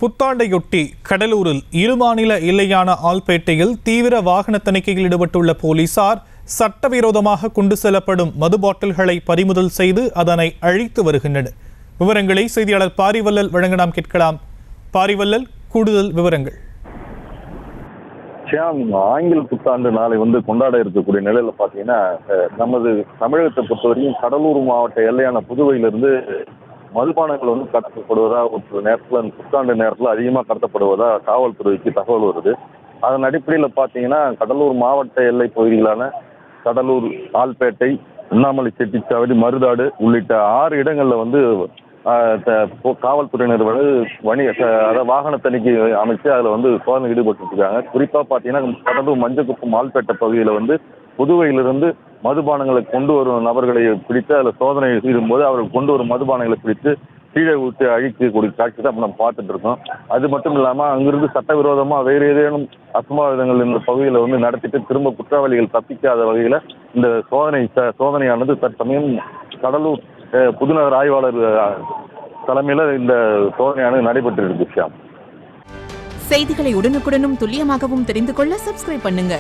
புத்தாண்டையொட்டி கடலூரில் இருமாநில எல்லையான ஆல்பேட்டையில் தீவிர வாகன தணிக்கையில் ஈடுபட்டுள்ள போலீசார் சட்டவிரோதமாக கொண்டு செல்லப்படும் மது பாட்டில்களை பறிமுதல் செய்து அதனை அழித்து வருகின்றனர். விவரங்களை செய்தியாளர் பாரிவல்லல் வழங்க நாம் கேட்கலாம். பாரிவல்லல், கூடுதல் விவரங்கள். ஆங்கில புத்தாண்டு நாளை கொண்டாட இருக்கக்கூடிய நிலையில பாத்தீங்கன்னா, நமது தமிழகத்தை பொறுத்தவரையும் கடலூர் மாவட்ட எல்லையான புதுவையிலிருந்து மதுபானங்கள் கடத்தப்படுவதா ஒரு நேரத்தில் புத்தாண்டு நேரத்தில் அதிகமாக கடத்தப்படுவதா காவல்துறைக்கு தகவல் வருது. அதன் அடிப்படையில் பார்த்தீங்கன்னா, கடலூர் மாவட்ட எல்லை பகுதிகளான கடலூர், ஆல்பேட்டை, உண்ணாமலை செட்டிச்சாவடி, மருதாடு உள்ளிட்ட 6 இடங்களில் காவல்துறையினர் வாகன தணிக்கை அமைச்சு அதில் சோதனை ஈடுபட்டு இருக்காங்க. குறிப்பாக பார்த்தீங்கன்னா, கடலூர் மஞ்சக்குப்பம் ஆல்பேட்டை பகுதியில் புதுவையிலிருந்து மதுபானங்களை கொண்டு வரும் நபர்களை பிடித்து அதில் சோதனை செய்யும்போது அவர்கள் கொண்டு வரும் மதுபானங்களை பிடித்து கீழே ஊற்றி அழிக்கக்கூடிய காட்சி தான் நம்ம பார்த்துட்டு இருக்கோம். அது மட்டும் இல்லாமல் அங்கிருந்து சட்டவிரோதமாக வேறு ஏதேனும் அசம்பாவிதங்கள் இந்த பகுதியில் நடத்திட்டு திரும்ப குற்றவாளிகள் தப்பிக்காத வகையில் இந்த சோதனையானது தற்சமயம் கடலூர் புதுநகர் ஆய்வாளர் தலைமையில் இந்த சோதனையானது நடைபெற்று இருக்கு. செய்திகளை உடனுக்குடனும் துல்லியமாகவும் தெரிந்து கொள்ள சப்ஸ்கிரைப் பண்ணுங்க.